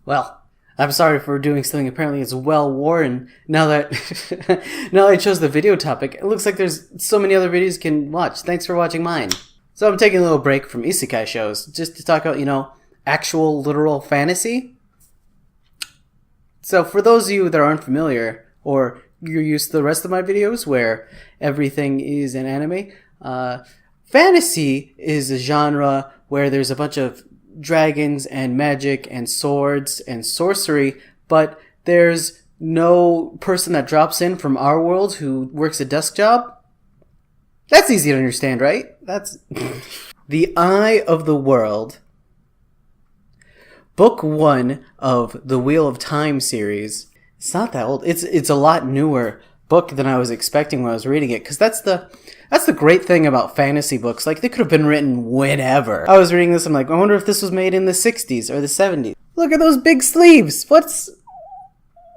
Well, I'm sorry for doing something apparently it's well worn. Now that now that I chose the video topic, it looks like there's so many other videos you can watch. Thanks for watching mine. So I'm taking a little break from isekai shows just to talk about, actual literal fantasy. So for those of you that aren't familiar, or you're used to the rest of my videos where everything is an anime, fantasy is a genre where there's a bunch of dragons and magic and swords and sorcery, but there's no person that drops in from our world who works a desk job. That's easy to understand, right? That's The Eye of the World. Book 1 of the Wheel of Time series. It's not that old. It's a lot newer book than I was expecting when I was reading it, because that's the great thing about fantasy books. Like, they could have been written whenever. I was reading this, I'm like, I wonder if this was made in the 60s or the 70s. Look at those big sleeves. What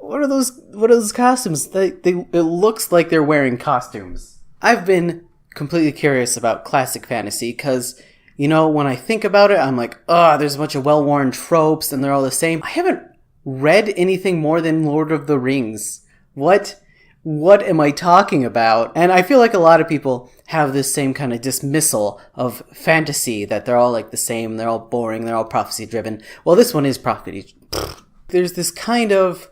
are those costumes? It looks like they're wearing costumes. I've been completely curious about classic fantasy because, when I think about it, I'm like, there's a bunch of well-worn tropes and they're all the same. I haven't read anything more than Lord of the Rings. What am I talking about? And I feel like a lot of people have this same kind of dismissal of fantasy, that they're all like the same, they're all boring, they're all prophecy driven. Well, this one is prophecy. There's this kind of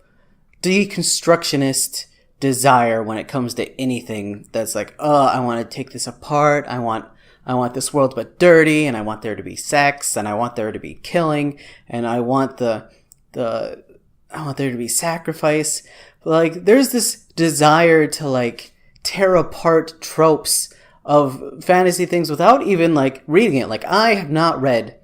deconstructionist desire when it comes to anything that's like, I want to take this apart, I want this world but dirty, and I want there to be sex, and I want there to be killing, and I want I want there to be sacrifice. Like, there's this desire to, like, tear apart tropes of fantasy things without even, like, reading it. Like, I have not read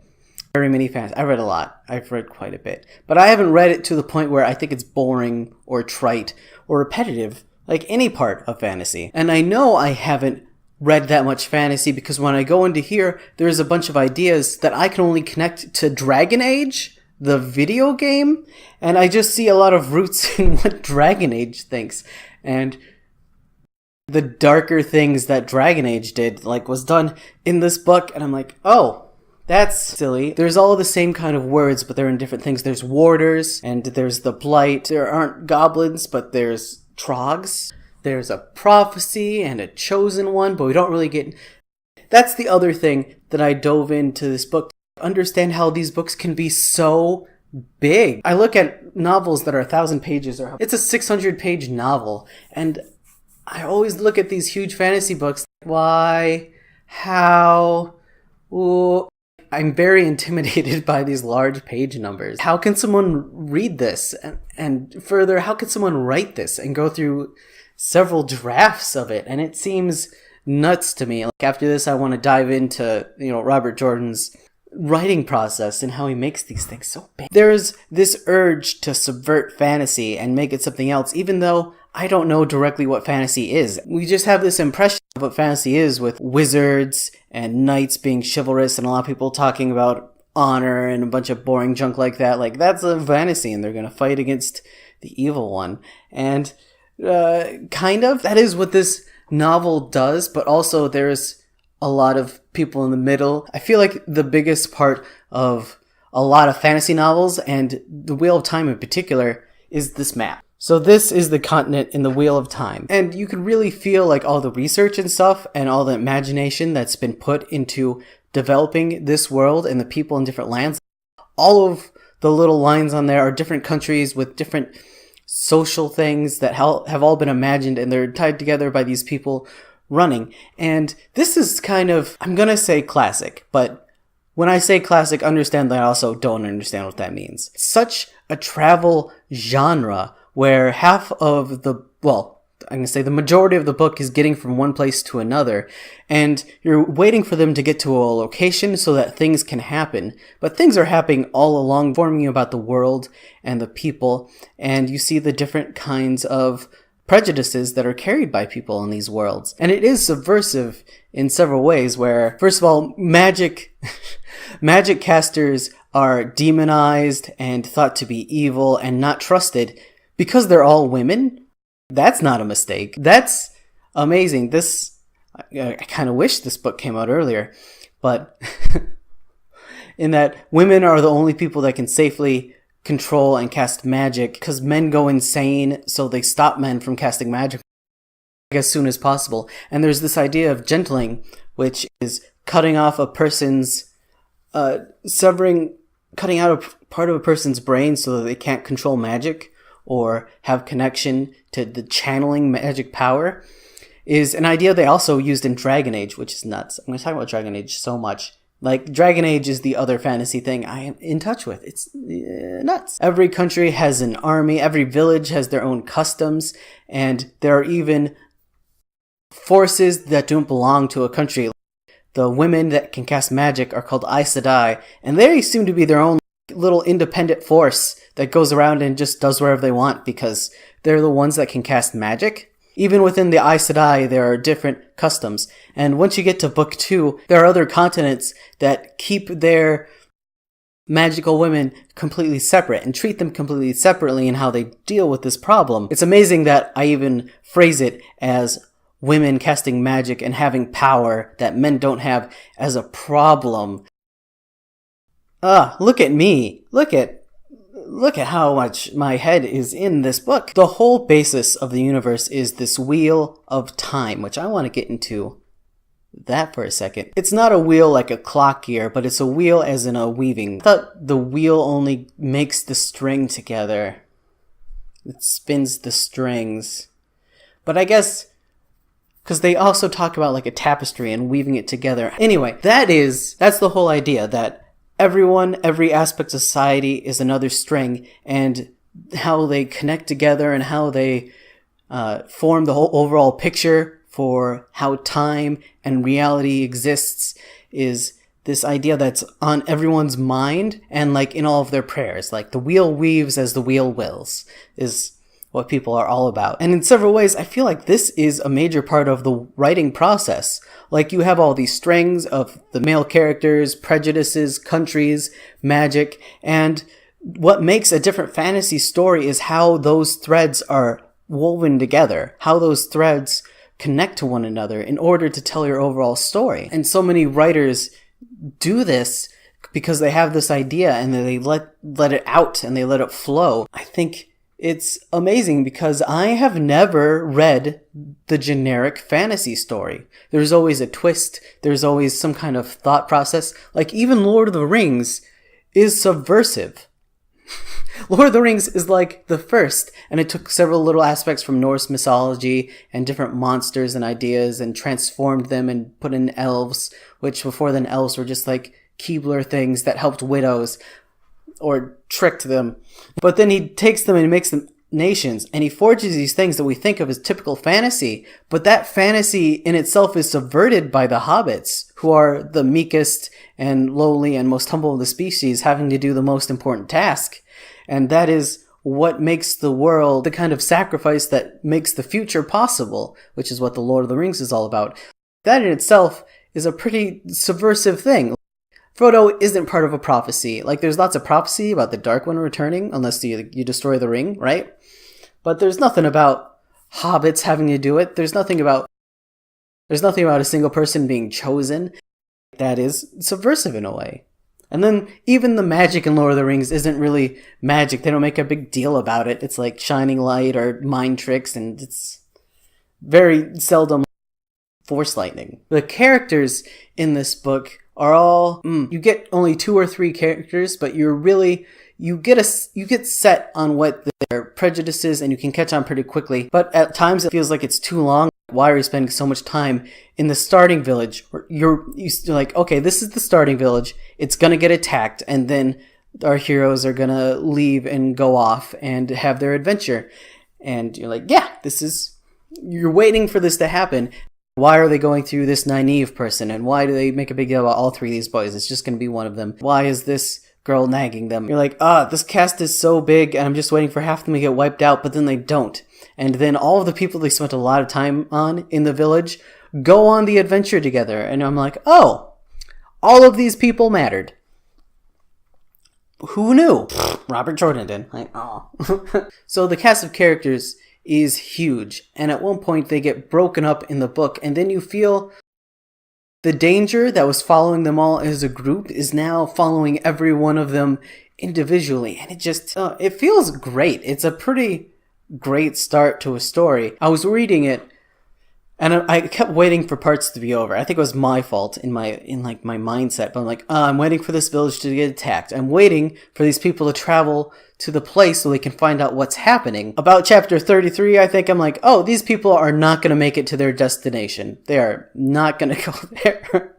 very many fantasy. I've read a lot. I've read quite a bit. But I haven't read it to the point where I think it's boring or trite or repetitive, like any part of fantasy. And I know I haven't read that much fantasy because when I go into here, there's a bunch of ideas that I can only connect to Dragon Age, the video game, and I just see a lot of roots in what Dragon Age thinks. And the darker things that Dragon Age did, like, was done in this book, and I'm like, oh, that's silly. There's all the same kind of words, but they're in different things. There's warders, and there's the blight. There aren't goblins, but there's trogs. There's a prophecy and a chosen one, but we don't really get... That's the other thing that I dove into this book. Understand how these books can be so big. I look at novels that are 1,000 pages, or it's a 600-page novel, and I always look at these huge fantasy books. Why? How? Ooh. I'm very intimidated by these large page numbers. How can someone read this? And further, how can someone write this and go through several drafts of it? And it seems nuts to me. Like, after this, I want to dive into, Robert Jordan's writing process and how he makes these things so big. There's this urge to subvert fantasy and make it something else, even though I don't know directly what fantasy is. We just have this impression of what fantasy is, with wizards and knights being chivalrous and a lot of people talking about honor and a bunch of boring junk like that. Like, that's a fantasy, and they're going to fight against the evil one. And kind of, that is what this novel does, but also there's a lot of people in the middle. I feel like the biggest part of a lot of fantasy novels, and the Wheel of Time in particular, is this map. So this is the continent in the Wheel of Time. And you can really feel like all the research and stuff and all the imagination that's been put into developing this world and the people in different lands. All of the little lines on there are different countries with different social things that have all been imagined, and they're tied together by these people running. And this is kind of, I'm gonna say classic, but when I say classic, understand that I also don't understand what that means. It's such a travel genre where half of the majority of the book is getting from one place to another, and you're waiting for them to get to a location so that things can happen. But things are happening all along, informing you about the world and the people, and you see the different kinds of prejudices that are carried by people in these worlds. And it is subversive in several ways, where, first of all, magic casters are demonized and thought to be evil and not trusted because they're all women. That's not a mistake. That's amazing. I kind of wish this book came out earlier, but in that women are the only people that can safely control and cast magic because men go insane, so they stop men from casting magic as soon as possible. And there's this idea of gentling, which is cutting off a person's, cutting out a part of a person's brain so that they can't control magic or have connection to the channeling magic power, is an idea they also used in Dragon Age, which is nuts. I'm going to talk about Dragon Age so much. Like, Dragon Age is the other fantasy thing I am in touch with. It's nuts. Every country has an army, every village has their own customs, and there are even forces that don't belong to a country. The women that can cast magic are called Aes Sedai, and they seem to be their own little independent force that goes around and just does whatever they want because they're the ones that can cast magic. Even within the Aes Sedai, there are different customs. And once you get to book 2, there are other continents that keep their magical women completely separate and treat them completely separately in how they deal with this problem. It's amazing that I even phrase it as women casting magic and having power that men don't have as a problem. Look at me. Look at how much my head is in this book. The whole basis of the universe is this wheel of time, which I want to get into that for a second. It's not a wheel like a clock gear, but it's a wheel as in a weaving. I thought the wheel only makes the string together. It spins the strings. But I guess because they also talk about like a tapestry and weaving it together. Anyway, that's the whole idea, that every aspect of society is another string, and how they connect together and how they form the whole overall picture for how time and reality exists is this idea that's on everyone's mind and like in all of their prayers. Like the wheel weaves as the wheel wills is what people are all about. And in several ways, I feel like this is a major part of the writing process. Like you have all these strings of the male characters, prejudices, countries, magic, and what makes a different fantasy story is how those threads are woven together, how those threads connect to one another in order to tell your overall story. And so many writers do this because they have this idea and then they let it out and they let it flow. I think it's amazing because I have never read the generic fantasy story. There's always a twist. There's always some kind of thought process. Like even Lord of the Rings is subversive. Lord of the Rings is like the first, and it took several little aspects from Norse mythology and different monsters and ideas and transformed them and put in elves, which before then elves were just like Keebler things that helped widows or tricked them. But then he takes them and he makes them nations, and he forges these things that we think of as typical fantasy, but that fantasy in itself is subverted by the hobbits, who are the meekest and lowly and most humble of the species, having to do the most important task. And that is what makes the world the kind of sacrifice that makes the future possible, which is what the Lord of the Rings is all about. That in itself is a pretty subversive thing. Frodo isn't part of a prophecy. Like, there's lots of prophecy about the Dark One returning, unless you destroy the ring, right? But there's nothing about hobbits having to do it. There's nothing about a single person being chosen. That is subversive in a way. And then even the magic in Lord of the Rings isn't really magic. They don't make a big deal about it. It's like shining light or mind tricks, and it's very seldom force lightning. The characters in this book are all you get only 2 or 3 characters, but you get set on what their prejudices, and you can catch on pretty quickly. But at times it feels like it's too long. Why are you spending so much time in the starting village? You're like, okay, this is the starting village. It's gonna get attacked, and then our heroes are gonna leave and go off and have their adventure. And you're like, yeah, you're waiting for this to happen. Why are they going through this naive person? And why do they make a big deal about all 3 of these boys? It's just going to be one of them. Why is this girl nagging them? You're like, this cast is so big, and I'm just waiting for half of them to get wiped out, but then they don't. And then all of the people they spent a lot of time on in the village go on the adventure together. And I'm like, oh, all of these people mattered. Who knew? Robert Jordan did. Like, oh. So the cast of characters is huge, and at one point they get broken up in the book, and then you feel the danger that was following them all as a group is now following every one of them individually, and it just, it feels great. It's a pretty great start to a story. I was reading it, and I kept waiting for parts to be over. I think it was my fault in my mindset, but I'm like, I'm waiting for this village to get attacked. I'm waiting for these people to travel to the place so they can find out what's happening. About chapter 33, I think, I'm like, oh, these people are not going to make it to their destination. They are not going to go there.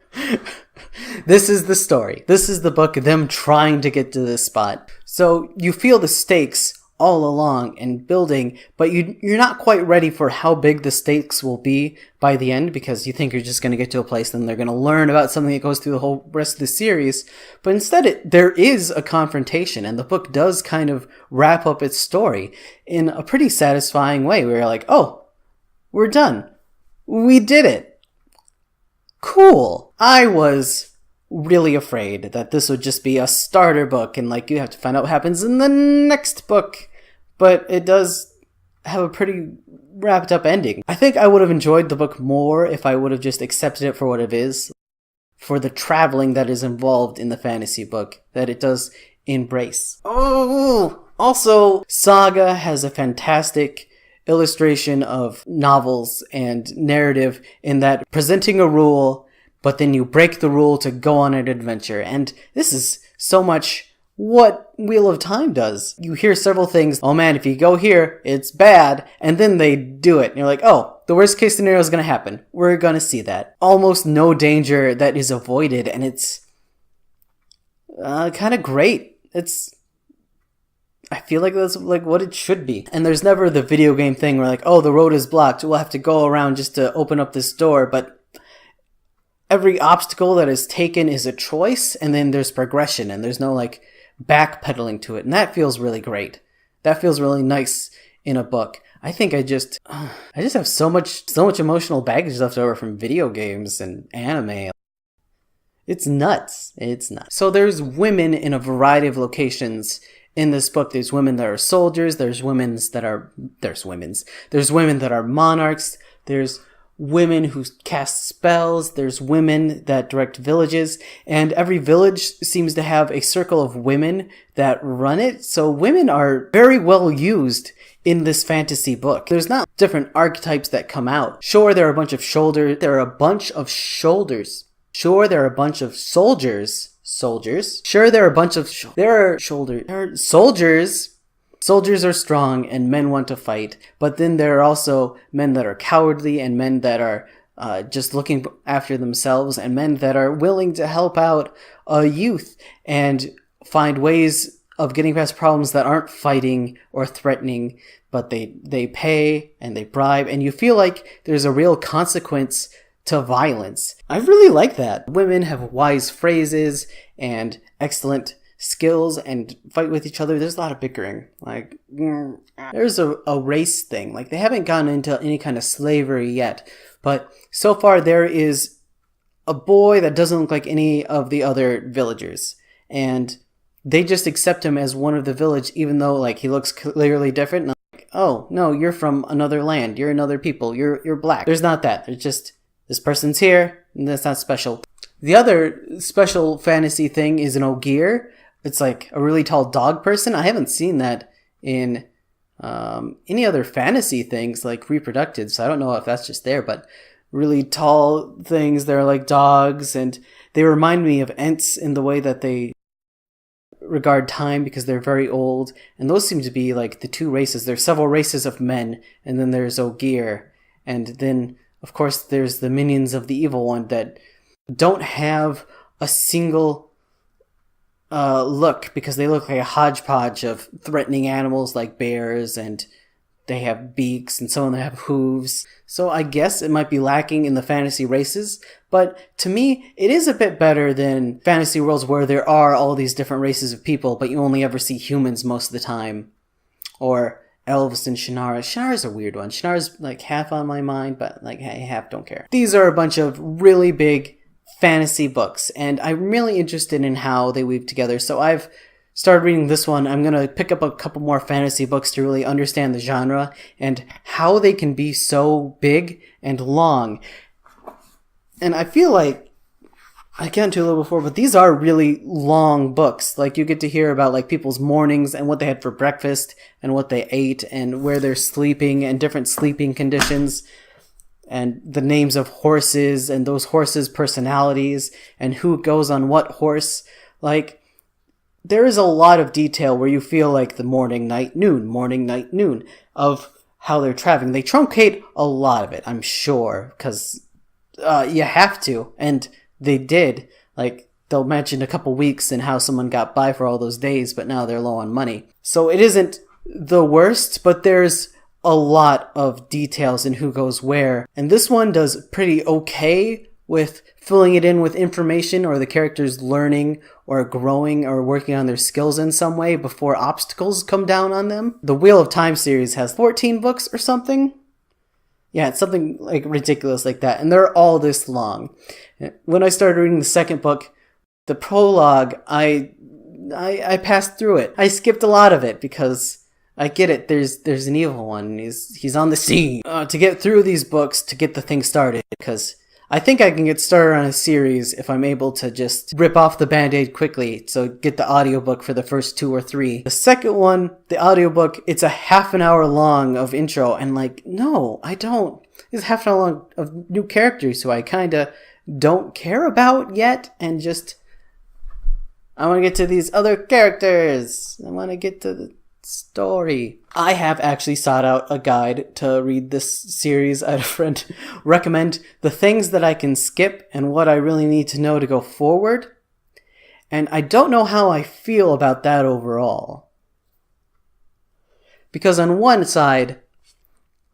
This is the story. This is the book, them trying to get to this spot. So you feel the stakes all along and building, but you're not quite ready for how big the stakes will be by the end, because you think you're just going to get to a place and they're going to learn about something that goes through the whole rest of the series. But instead, there is a confrontation, and the book does kind of wrap up its story in a pretty satisfying way, where you're like, oh, we're done. We did it. Cool. I was really afraid that this would just be a starter book and like you have to find out what happens in the next book, but it does have a pretty wrapped up ending. I think I would have enjoyed the book more if I would have just accepted it for what it is, for the traveling that is involved in the fantasy book that it does embrace. Oh, also, Saga has a fantastic illustration of novels and narrative in that presenting a rule, but then you break the rule to go on an adventure. And this is so much what Wheel of Time does. You hear several things, oh man, if you go here, it's bad, and then they do it. And you're like, oh, the worst case scenario is going to happen. We're going to see that. Almost no danger that is avoided, and it's kind of great. I feel like that's like what it should be. And there's never the video game thing where like, oh, the road is blocked, we'll have to go around just to open up this door, but every obstacle that is taken is a choice, and then there's progression, and there's no like backpedaling to it, and that feels really great. That feels really nice in a book. I think I just have so much emotional baggage left over from video games and anime. It's nuts. It's nuts. So there's women in a variety of locations in this book. There's women that are soldiers. There's women that are monarchs. There's women who cast spells, there's women that direct villages, and every village seems to have a circle of women that run it, so women are very well used in this fantasy book. There's not different archetypes that come out. Sure, there are a bunch of soldiers. Sure, there are a bunch of soldiers. Sure, there are a bunch of soldiers. Soldiers are strong and men want to fight, but then there are also men that are cowardly and men that are just looking after themselves, and men that are willing to help out a youth and find ways of getting past problems that aren't fighting or threatening, but they pay and they bribe, and you feel like there's a real consequence to violence. I really like that. Women have wise phrases and excellent skills and fight with each other. There's a lot of bickering. Like, there's a race thing. Like, they haven't gotten into any kind of slavery yet, but so far there is a boy that doesn't look like any of the other villagers, and they just accept him as one of the village, even though like he looks clearly different. And I'm like, oh no, you're from another land. You're another people. You're black. There's not that. There's just this person's here, and that's not special. The other special fantasy thing is an ogier. It's like a really tall dog person. I haven't seen that in any other fantasy things like reproductive, so I don't know if that's just there, but really tall things. They're like dogs, and they remind me of Ents in the way that they regard time, because they're very old, and those seem to be like the two races. There's several races of men, and then there's ogier, and then of course there's the minions of the evil one that don't have a single look, because they look like a hodgepodge of threatening animals like bears, and they have beaks, and some of them have hooves. So I guess it might be lacking in the fantasy races, but to me, it is a bit better than fantasy worlds where there are all these different races of people, but you only ever see humans most of the time. Or elves and Shannara. Shannara's a weird one. Shannara's like half on my mind, but like half don't care. These are a bunch of really big fantasy books, and I'm really interested in how they weave together. So I've started reading this one. I'm going to pick up a couple more fantasy books to really understand the genre and how they can be so big and long. And I feel like I got into a little before, but these are really long books. Like, you get to hear about like people's mornings and what they had for breakfast and what they ate and where they're sleeping and different sleeping conditions and the names of horses and those horses' personalities and who goes on what horse. Like, there is a lot of detail where you feel like the morning, night, noon of how they're traveling. They truncate a lot of it, I'm sure, because you have to, and they did. Like, they'll mention a couple weeks and how someone got by for all those days, but now they're low on money. So it isn't the worst, but there's a lot of details in who goes where. And this one does pretty okay with filling it in with information or the characters learning or growing or working on their skills in some way before obstacles come down on them. The Wheel of Time series has 14 books or something. Yeah, it's something like ridiculous like that. And they're all this long. When I started reading the second book, the prologue, I passed through it. I skipped a lot of it because I get it. There's an evil one. He's on the scene. To get through these books, to get the thing started, because I think I can get started on a series if I'm able to just rip off the band-aid quickly. So get the audiobook for the first 2 or 3. The second one, the audiobook, it's a half an hour long of intro. And like, no, I don't. It's half an hour long of new characters who I kind of don't care about yet. And just, I want to get to these other characters. I want to get to the story. I have actually sought out a guide to read this series. I had a friend recommend the things that I can skip and what I really need to know to go forward. And I don't know how I feel about that overall. Because on one side,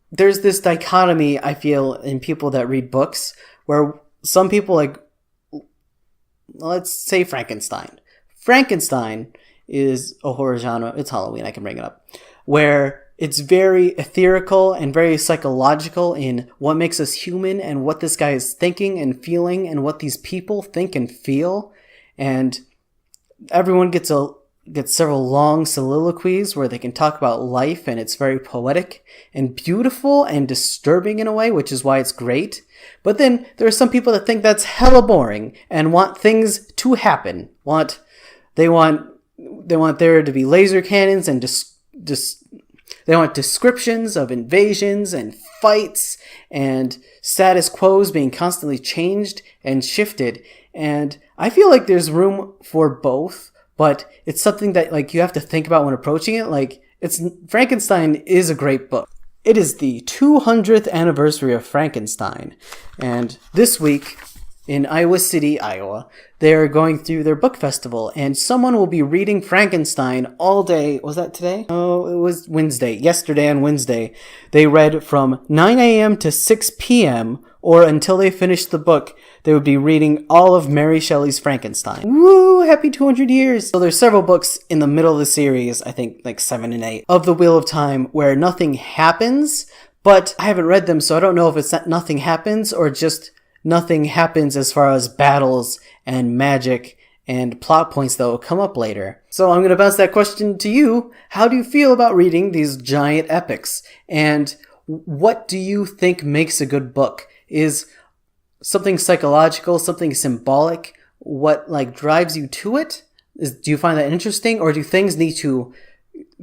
there's this dichotomy I feel in people that read books where some people, like, let's say Frankenstein. Frankenstein is a horror genre. It's Halloween, I can bring it up. Where it's very ethereal and very psychological in what makes us human and what this guy is thinking and feeling and what these people think and feel. And everyone gets several long soliloquies where they can talk about life, and it's very poetic and beautiful and disturbing in a way, which is why it's great. But then there are some people that think that's hella boring and want things to happen. They want there to be laser cannons and they want descriptions of invasions and fights and status quos being constantly changed and shifted. And I feel like there's room for both, but it's something that like you have to think about when approaching it. Like, Frankenstein is a great book. It is the 200th anniversary of Frankenstein. And this week in Iowa City, Iowa, they're going through their book festival, and someone will be reading Frankenstein all day. Was that today? Oh, it was Wednesday. Yesterday on Wednesday, they read from 9 a.m. to 6 p.m., or until they finished the book, they would be reading all of Mary Shelley's Frankenstein. Woo! Happy 200 years! So there's several books in the middle of the series, I think like 7 and 8, of the Wheel of Time, where nothing happens, but I haven't read them, so I don't know if it's that nothing happens or just nothing happens as far as battles and magic and plot points that will come up later. So I'm going to bounce that question to you. How do you feel about reading these giant epics? And what do you think makes a good book? Is something psychological, something symbolic, what like drives you to it? Do you find that interesting, or do things need to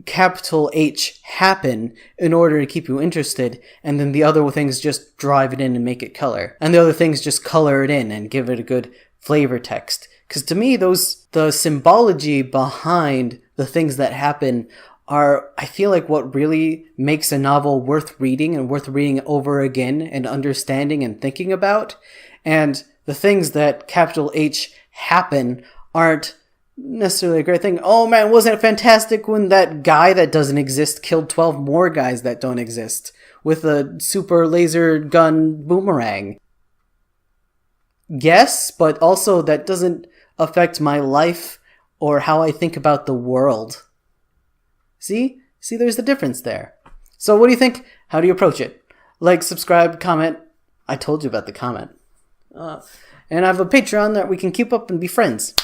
capital H happen in order to keep you interested, and then the other things just drive it in and make it color, and the other things just color it in and give it a good flavor text? Because to me, the symbology behind the things that happen are, I feel like, what really makes a novel worth reading and worth reading over again and understanding and thinking about. And the things that capital H happen aren't necessarily a great thing. Oh man, wasn't it fantastic when that guy that doesn't exist killed 12 more guys that don't exist with a super laser gun boomerang? Yes, but also that doesn't affect my life or how I think about the world. See, there's the difference there. So what do you think? How do you approach it? Like, subscribe, comment. I told you about the comment. And I have a Patreon that we can keep up and be friends.